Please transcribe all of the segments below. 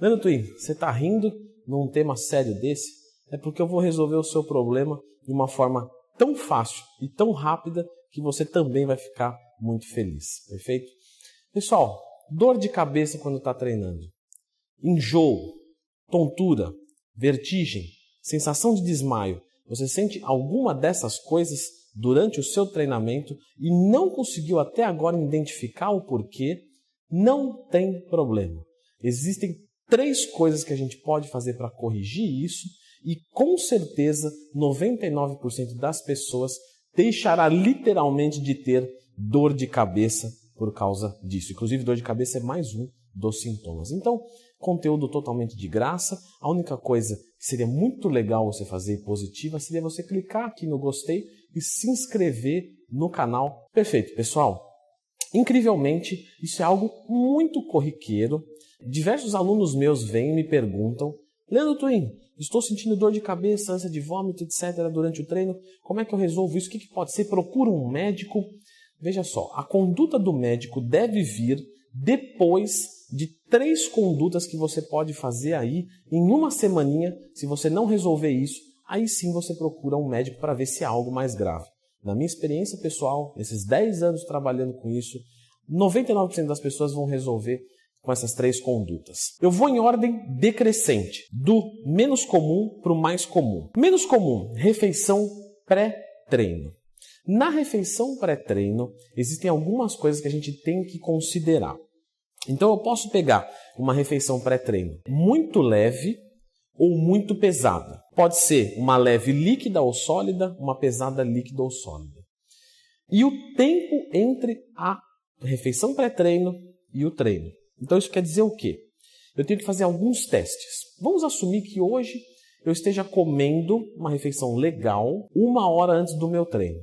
Leandro Twin, você está rindo num tema sério desse? É porque eu vou resolver o seu problema de uma forma tão fácil e tão rápida que você também vai ficar muito feliz, perfeito? Pessoal, dor de cabeça quando está treinando, enjoo, tontura, vertigem, sensação de desmaio. Você sente alguma dessas coisas durante o seu treinamento e não conseguiu até agora identificar o porquê? Não tem problema. Existem 3 coisas que a gente pode fazer para corrigir isso e com certeza 99% das pessoas deixará literalmente de ter dor de cabeça por causa disso. Inclusive, dor de cabeça é mais um dos sintomas. Então, conteúdo totalmente de graça. A única coisa que seria muito legal você fazer positiva seria você clicar aqui no gostei e se inscrever no canal. Perfeito, pessoal. Incrivelmente, isso é algo muito corriqueiro. Diversos alunos meus vêm e me perguntam: Leandro Twin, estou sentindo dor de cabeça, ânsia de vômito, etc. durante o treino. Como é que eu resolvo isso? O que pode ser? Procura um médico. Veja só, a conduta do médico deve vir depois de 3 condutas que você pode fazer aí em uma semaninha. Se você não resolver isso, aí sim você procura um médico para ver se é algo mais grave. Na minha experiência pessoal, nesses 10 anos trabalhando com isso, 99% das pessoas vão resolver com essas 3 condutas. Eu vou em ordem decrescente, do menos comum para o mais comum. Menos comum, refeição pré-treino. Na refeição pré-treino, existem algumas coisas que a gente tem que considerar. Então eu posso pegar uma refeição pré-treino muito leve ou muito pesada. Pode ser uma leve líquida ou sólida, uma pesada líquida ou sólida. E o tempo entre a refeição pré-treino e o treino. Então isso quer dizer o quê? Eu tenho que fazer alguns testes. Vamos assumir que hoje eu esteja comendo uma refeição legal 1 hora antes do meu treino.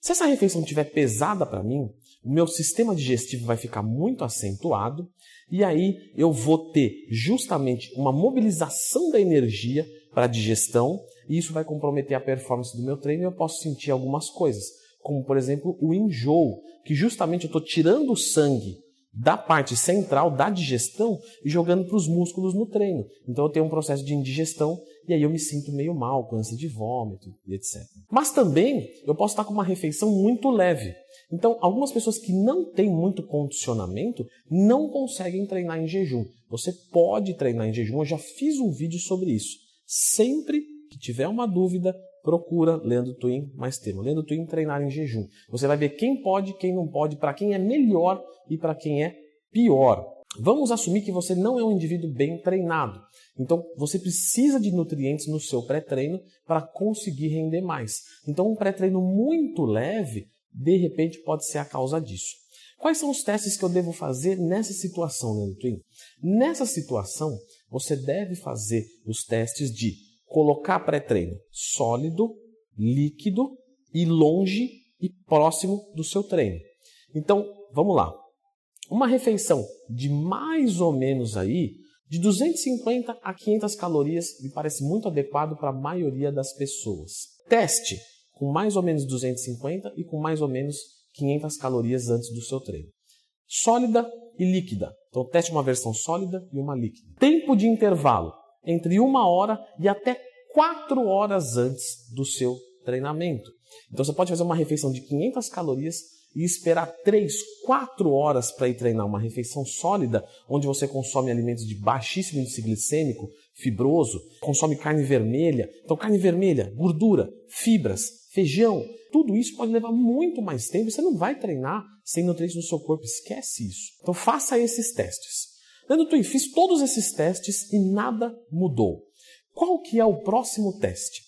Se essa refeição estiver pesada para mim, o meu sistema digestivo vai ficar muito acentuado e aí eu vou ter justamente uma mobilização da energia para a digestão e isso vai comprometer a performance do meu treino e eu posso sentir algumas coisas, como por exemplo o enjoo, que justamente eu estou tirando o sangue da parte central da digestão e jogando para os músculos no treino. Então eu tenho um processo de indigestão e aí eu me sinto meio mal, com ânsia de vômito e etc. Mas também eu posso estar com uma refeição muito leve. Então algumas pessoas que não têm muito condicionamento não conseguem treinar em jejum. Você pode treinar em jejum, eu já fiz um vídeo sobre isso. Sempre que tiver uma dúvida, procura Leandro Twin mais tema. Leandro Twin treinar em jejum. Você vai ver quem pode, quem não pode, para quem é melhor e para quem é pior. Vamos assumir que você não é um indivíduo bem treinado. Então você precisa de nutrientes no seu pré-treino para conseguir render mais. Então um pré-treino muito leve, de repente, pode ser a causa disso. Quais são os testes que eu devo fazer nessa situação, Leandro Twin? Nessa situação, você deve fazer os testes de colocar pré-treino sólido, líquido e longe e próximo do seu treino. Então, vamos lá. Uma refeição de mais ou menos aí, de 250 a 500 calorias, me parece muito adequado para a maioria das pessoas. Teste com mais ou menos 250 e com mais ou menos 500 calorias antes do seu treino. Sólida e líquida. Então, teste uma versão sólida e uma líquida. Tempo de intervalo entre 1 hora e até 4 horas antes do seu treinamento. Então você pode fazer uma refeição de 500 calorias e esperar 3, 4 horas para ir treinar uma refeição sólida, onde você consome alimentos de baixíssimo índice glicêmico, fibroso, consome carne vermelha. Então carne vermelha, gordura, fibras, feijão, tudo isso pode levar muito mais tempo e você não vai treinar sem nutrientes no seu corpo, esquece isso. Então faça esses testes. Leandro Twin, fiz todos esses testes e nada mudou. Qual que é o próximo teste?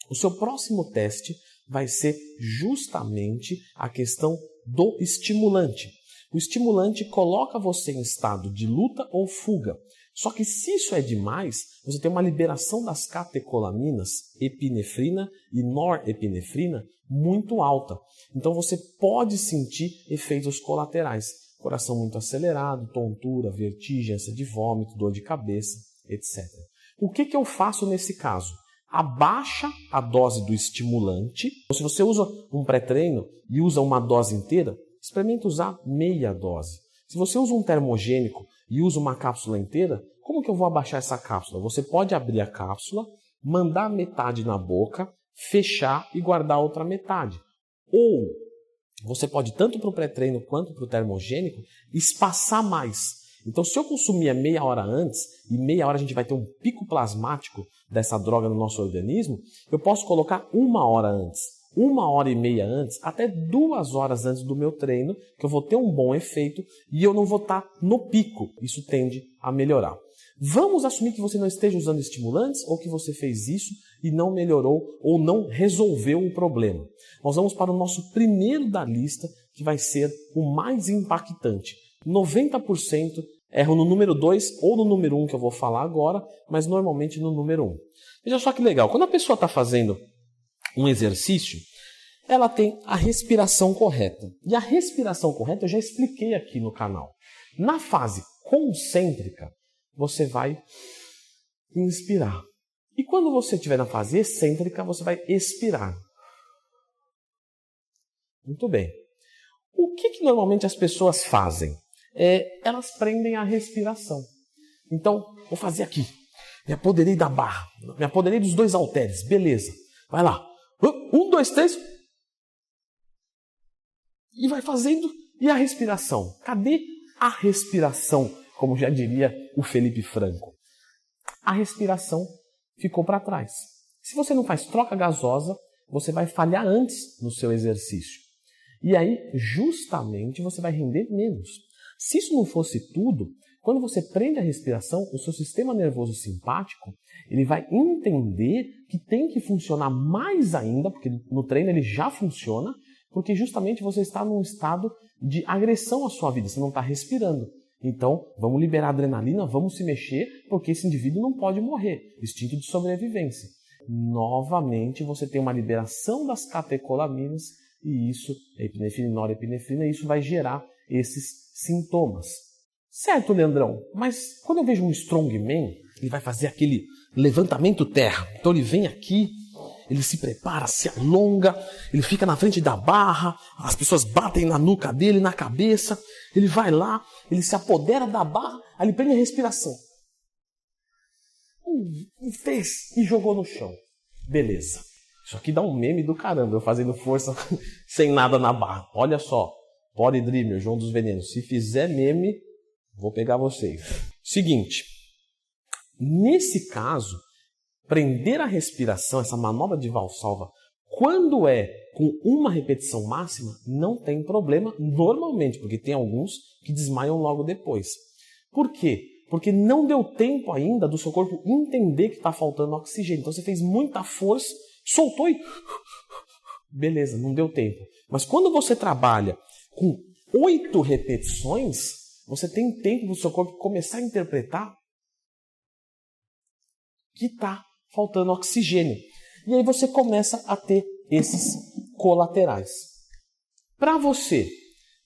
O seu próximo teste vai ser justamente a questão do estimulante. O estimulante coloca você em estado de luta ou fuga. Só que se isso é demais, você tem uma liberação das catecolaminas, epinefrina e norepinefrina, muito alta. Então você pode sentir efeitos colaterais. Coração muito acelerado, tontura, vertigem, ânsia de vômito, dor de cabeça, etc. O que eu faço nesse caso? Abaixa a dose do estimulante. Se você usa um pré-treino e usa uma dose inteira, experimente usar meia dose. Se você usa um termogênico e usa uma cápsula inteira, Como que eu vou abaixar essa cápsula? Você pode abrir a cápsula, mandar metade na boca, fechar e guardar a outra metade. Ou você pode, tanto para o pré-treino quanto para o termogênico, espaçar mais. Então, se eu consumir meia hora antes, e meia hora a gente vai ter um pico plasmático dessa droga no nosso organismo, eu posso colocar 1 hora antes, 1h30 antes, até 2 horas antes do meu treino, que eu vou ter um bom efeito e eu não vou estar no pico. Isso tende a melhorar. Vamos assumir que você não esteja usando estimulantes ou que você fez isso e não melhorou ou não resolveu o problema. Nós vamos para o nosso primeiro da lista, que vai ser o mais impactante. 90% erram no número 2 ou no número 1 que eu vou falar agora, mas normalmente no número 1. Veja só que legal, quando a pessoa está fazendo um exercício, ela tem a respiração correta. E a respiração correta eu já expliquei aqui no canal. Na fase concêntrica, você vai inspirar. E quando você estiver na fase excêntrica, você vai expirar. Muito bem. O que normalmente as pessoas fazem? Elas prendem a respiração. Então, vou fazer aqui. Me apoderei da barra. Me apoderei dos 2 halteres. Beleza. Vai lá. 1, 2, 3. E vai fazendo. E a respiração? Cadê a respiração? Como já diria o Felipe Franco. A respiração ficou para trás. Se você não faz troca gasosa, você vai falhar antes no seu exercício. E aí, justamente, você vai render menos. Se isso não fosse tudo, quando você prende a respiração, o seu sistema nervoso simpático, ele vai entender que tem que funcionar mais ainda, porque no treino ele já funciona, porque justamente você está num estado de agressão à sua vida, você não está respirando. Então, vamos liberar adrenalina, vamos se mexer, porque esse indivíduo não pode morrer. Instinto de sobrevivência. Novamente, você tem uma liberação das catecolaminas, e isso, epinefrina e norepinefrina, e isso vai gerar esses sintomas. Certo, Leandrão, mas quando eu vejo um strongman, ele vai fazer aquele levantamento terra. Então ele vem aqui, ele se prepara, se alonga, ele fica na frente da barra, as pessoas batem na nuca dele, na cabeça, ele vai lá, ele se apodera da barra, aí ele prende a respiração. E fez, e jogou no chão. Beleza. Isso aqui dá um meme do caramba, eu fazendo força sem nada na barra. Olha só, Body Dreamer, João dos Venenos, se fizer meme, vou pegar vocês. Seguinte, nesse caso, prender a respiração, essa manobra de Valsalva, quando é com uma repetição máxima, não tem problema normalmente, porque tem alguns que desmaiam logo depois. Por quê? Porque não deu tempo ainda do seu corpo entender que está faltando oxigênio. Então você fez muita força, soltou e... beleza, não deu tempo. Mas quando você trabalha com 8 repetições, você tem tempo do seu corpo começar a interpretar que está faltando oxigênio. E aí você começa a ter esses colaterais. Para você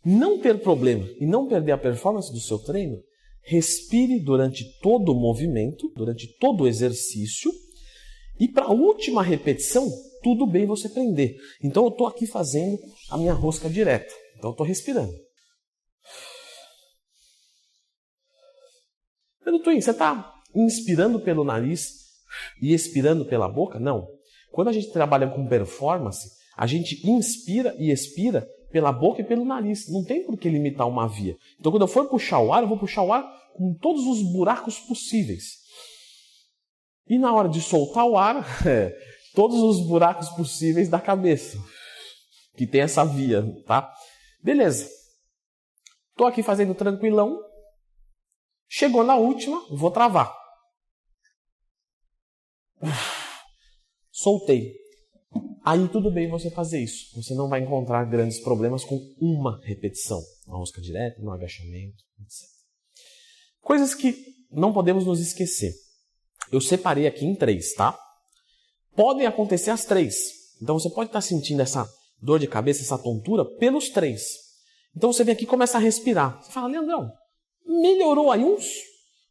não ter problema e não perder a performance do seu treino, respire durante todo o movimento, durante todo o exercício, e para a última repetição, tudo bem você prender. Então eu estou aqui fazendo a minha rosca direta. Então eu estou respirando. Pedro Twin, você está inspirando pelo nariz e expirando pela boca? Não. Quando a gente trabalha com performance, a gente inspira e expira pela boca e pelo nariz. Não tem por que limitar uma via. Então quando eu for puxar o ar, eu vou puxar o ar com todos os buracos possíveis. E na hora de soltar o ar, todos os buracos possíveis da cabeça. Que tem essa via, tá? Beleza. Estou aqui fazendo tranquilão. Chegou na última, vou travar. Soltei. Aí tudo bem você fazer isso. Você não vai encontrar grandes problemas com uma repetição. Uma rosca direta, um agachamento, etc. Coisas que não podemos nos esquecer. Eu separei aqui em 3, tá? Podem acontecer as 3. Então você pode estar sentindo essa dor de cabeça, essa tontura pelos 3. Então você vem aqui e começa a respirar. Você fala, Leandrão, melhorou aí uns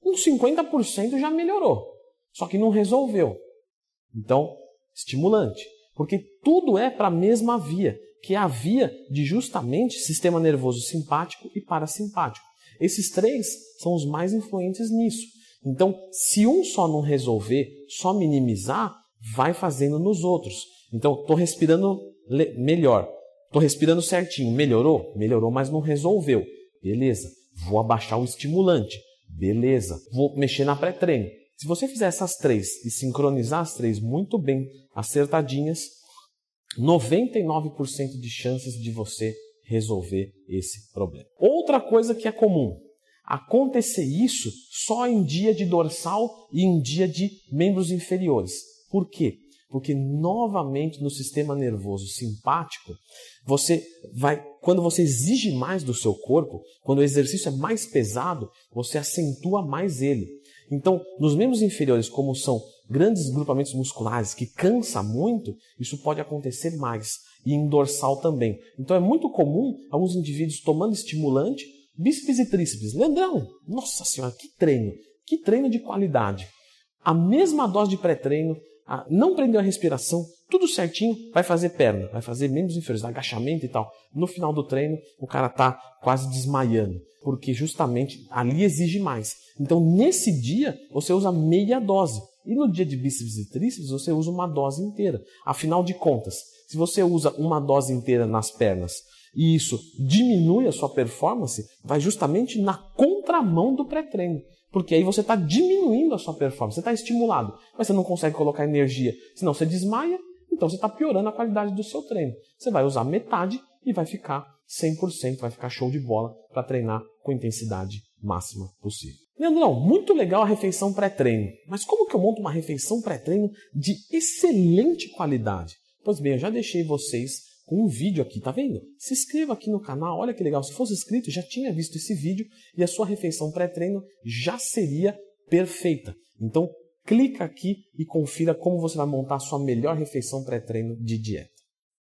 50% já melhorou. Só que não resolveu. Então, estimulante. Porque tudo é para a mesma via, que é a via de justamente sistema nervoso simpático e parasimpático. Esses 3 são os mais influentes nisso. Então, se um só não resolver, só minimizar, vai fazendo nos outros. Então, estou respirando melhor, estou respirando certinho, melhorou? Melhorou, mas não resolveu. Beleza, vou abaixar o estimulante. Beleza, vou mexer na pré-treino. Se você fizer essas 3 e sincronizar as 3 muito bem acertadinhas, 99% de chances de você resolver esse problema. Outra coisa que é comum, acontecer isso só em dia de dorsal e em dia de membros inferiores. Por quê? Porque novamente no sistema nervoso simpático, quando você exige mais do seu corpo, quando o exercício é mais pesado, você acentua mais ele. Então, nos membros inferiores, como são grandes grupamentos musculares que cansa muito, isso pode acontecer mais. E em dorsal também. Então é muito comum alguns indivíduos tomando estimulante, bíceps e tríceps. Leandrão, nossa senhora, que treino de qualidade. A mesma dose de pré-treino, não prendeu a respiração, tudo certinho, vai fazer perna, vai fazer membros inferiores, agachamento e tal. No final do treino, o cara está quase desmaiando, porque justamente ali exige mais. Então, nesse dia, você usa meia dose. E no dia de bíceps e tríceps, você usa uma dose inteira. Afinal de contas, se você usa uma dose inteira nas pernas e isso diminui a sua performance, vai justamente na contramão do pré-treino. Porque aí você está diminuindo a sua performance, você está estimulado, mas você não consegue colocar energia, senão você desmaia, então você está piorando a qualidade do seu treino. Você vai usar metade e vai ficar 100%, vai ficar show de bola para treinar com intensidade máxima possível. Leandrão, muito legal a refeição pré-treino, mas como que eu monto uma refeição pré-treino de excelente qualidade? Pois bem, eu já deixei vocês com um vídeo aqui, tá vendo? Se inscreva aqui no canal, olha que legal. Se fosse inscrito, já tinha visto esse vídeo e a sua refeição pré-treino já seria perfeita. Então, clica aqui e confira como você vai montar a sua melhor refeição pré-treino de dieta.